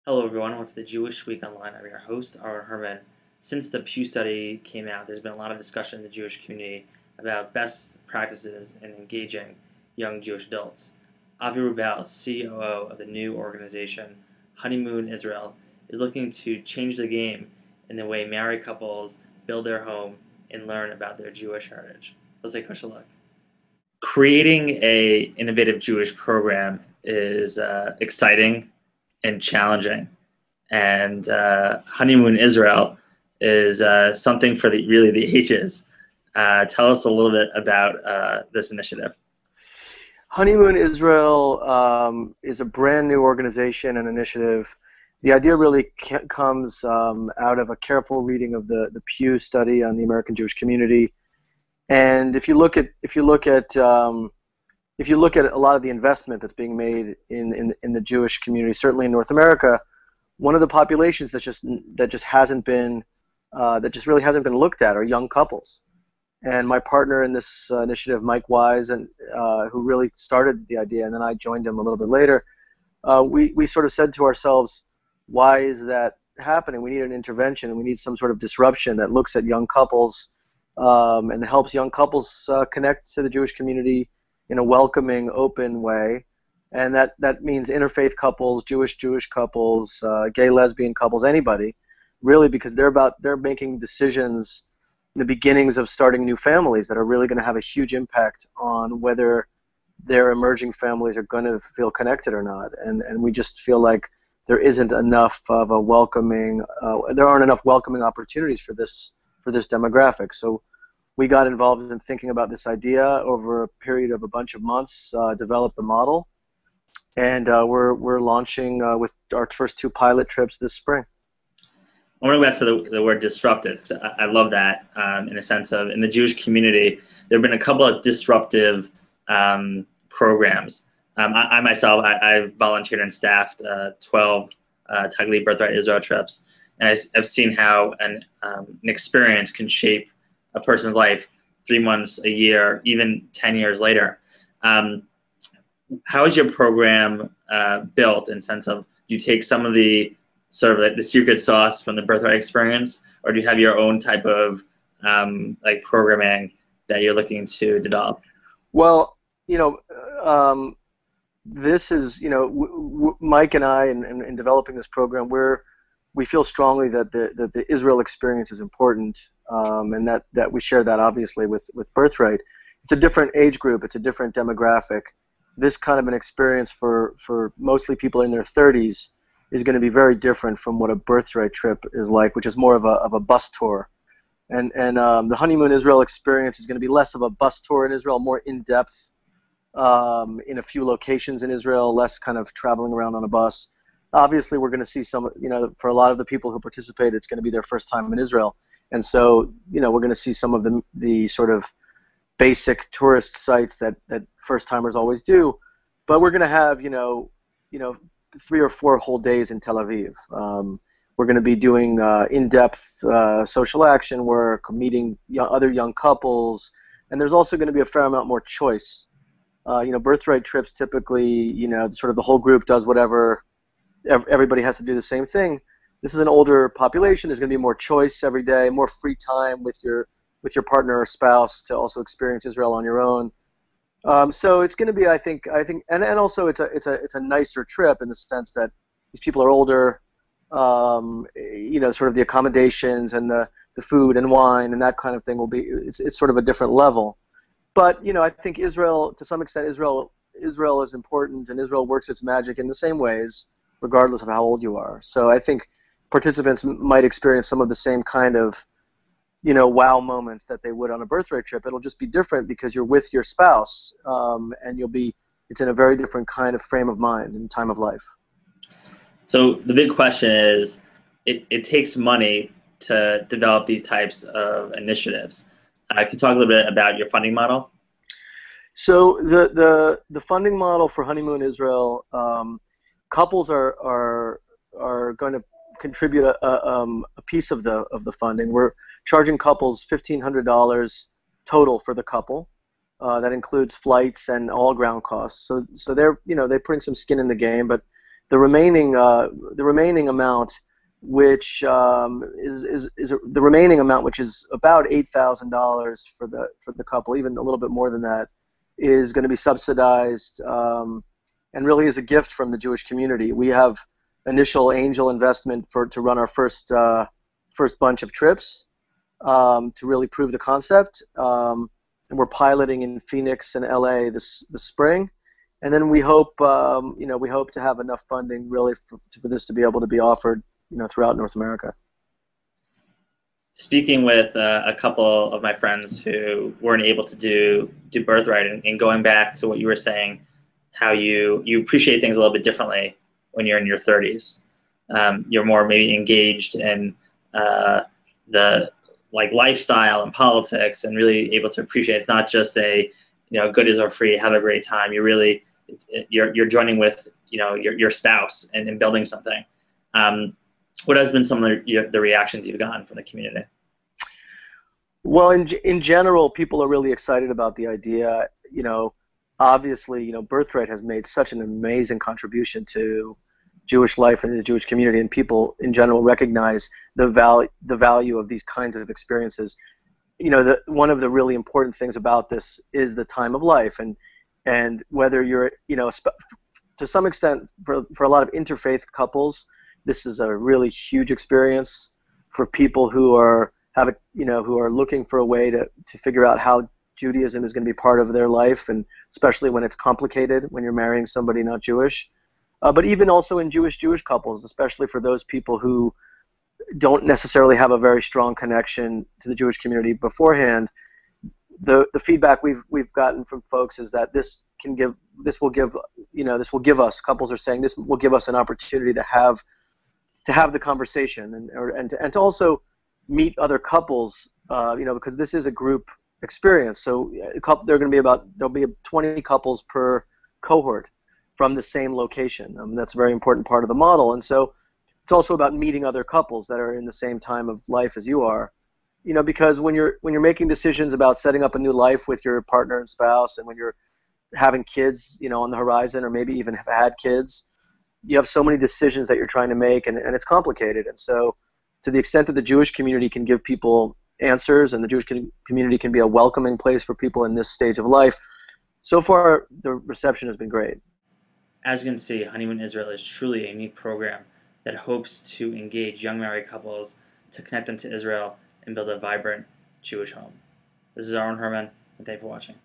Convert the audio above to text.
Hello, everyone. Welcome to the Jewish Week Online. I'm your host, Aaron Herman. Since the Pew study came out, there's been a lot of discussion in the Jewish community about best practices in engaging young Jewish adults. Avi Rubel, COO of the new organization, Honeymoon Israel, is looking to change the game in the way married couples build their home and learn about their Jewish heritage. Let's take a closer look. Creating a innovative Jewish program is exciting and challenging. And Honeymoon Israel is something for the ages. Tell us a little bit about this initiative. Honeymoon Israel is a brand new organization and initiative. The idea really comes out of a careful reading of the Pew study on the American Jewish community. And if you look at a lot of the investment that's being made in the Jewish community, certainly in North America, one of the populations that just really hasn't been looked at are young couples. And my partner in this initiative, Mike Wise, and who really started the idea, and then I joined him a little bit later, we sort of said to ourselves, why is that happening? We need an intervention, and we need some sort of disruption that looks at young couples and helps young couples connect to the Jewish community in a welcoming, open way. And that means interfaith couples, Jewish couples, gay, lesbian couples, anybody, really, because they're making decisions, the beginnings of starting new families that are really going to have a huge impact on whether their emerging families are going to feel connected or not. And we just feel like there isn't enough of a there aren't enough welcoming opportunities for this demographic. So we got involved in thinking about this idea over a period of a bunch of months, developed the model, and we're launching with our first 2 pilot trips this spring. I want to go back to the word disruptive, because I love that in a sense of, in the Jewish community, there have been a couple of disruptive programs. I myself, I've volunteered and staffed 12 Tagli Birthright Israel trips, and I've seen how an experience can shape a person's life 3 months, a year, even 10 years later. How is your program built in sense of, do you take some of the sort of like the secret sauce from the birthright experience, or do you have your own type of like programming that you're looking to develop? Well, this is, Mike and I, in developing this program, we feel strongly that the Israel experience is important, and that we share that obviously with Birthright. It's a different age group, it's a different demographic. This kind of an experience for mostly people in their 30s is going to be very different from what a Birthright trip is like, which is more of a bus tour. And the Honeymoon Israel experience is going to be less of a bus tour in Israel, more in-depth in a few locations in Israel, less kind of traveling around on a bus. Obviously, we're going to see some, for a lot of the people who participate, it's going to be their first time in Israel. And so, we're going to see some of the sort of basic tourist sites that first-timers always do. But we're going to have, 3 or 4 whole days in Tel Aviv. We're going to be doing in-depth social action work, meeting other young couples, and there's also going to be a fair amount more choice. Birthright trips typically, sort of the whole group does whatever, everybody has to do the same thing. This is an older population. There's going to be more choice every day, more free time with your partner or spouse to also experience Israel on your own. So it's going to be, I think, and also it's a nicer trip in the sense that these people are older. Sort of the accommodations and the food and wine and that kind of thing will be, it's sort of a different level. But I think Israel, to some extent, Israel is important, and Israel works its magic in the same ways, regardless of how old you are. So I think participants might experience some of the same kind of wow moments that they would on a Birthright trip. It'll just be different because you're with your spouse, and it's in a very different kind of frame of mind and time of life. So the big question is, it takes money to develop these types of initiatives. Can you talk a little bit about your funding model? So the funding model for Honeymoon Israel, couples are going to contribute a piece of the funding. We're charging couples $1,500 total for the couple. That includes flights and all ground costs. So they're putting some skin in the game, but the remaining amount, which is the remaining amount, which is about $8,000 for the couple, even a little bit more than that, is going to be subsidized, and really is a gift from the Jewish community. We have initial angel investment to run our first bunch of trips, to really prove the concept, and we're piloting in Phoenix and LA this spring. And then we hope to have enough funding really for this to be able to be offered, throughout North America. Speaking with a couple of my friends who weren't able to do birthright, and going back to what you were saying, how you appreciate things a little bit differently when you're in your 30s. You're more maybe engaged in the lifestyle and politics, and really able to appreciate it's not just a good is or free, have a great time. You're joining with your spouse and building something. What has been some of the reactions you've gotten from the community? Well, in general, people are really excited about the idea. Obviously, Birthright has made such an amazing contribution to Jewish life and the Jewish community, and people in general recognize the value of these kinds of experiences. One of the really important things about this is the time of life, and whether you're, to some extent, for a lot of interfaith couples, this is a really huge experience. For people who are looking for a way to figure out how Judaism is going to be part of their life, and especially when it's complicated, when you're marrying somebody not Jewish. But even also in Jewish couples, especially for those people who don't necessarily have a very strong connection to the Jewish community beforehand, the feedback we've gotten from folks is that this will give us, couples are saying, this will give us an opportunity to have the conversation, and to also meet other couples, because this is a group experience. So there'll be 20 couples per cohort from the same location. That's a very important part of the model. And so it's also about meeting other couples that are in the same time of life as you are. Because when you're making decisions about setting up a new life with your partner and spouse, and when you're having kids, on the horizon, or maybe even have had kids, you have so many decisions that you're trying to make, and it's complicated. And so to the extent that the Jewish community can give people answers, and the Jewish community can be a welcoming place for people in this stage of life, so far the reception has been great. As you can see, Honeymoon Israel is truly a unique program that hopes to engage young married couples to connect them to Israel and build a vibrant Jewish home. This is Aaron Herman, and thank you for watching.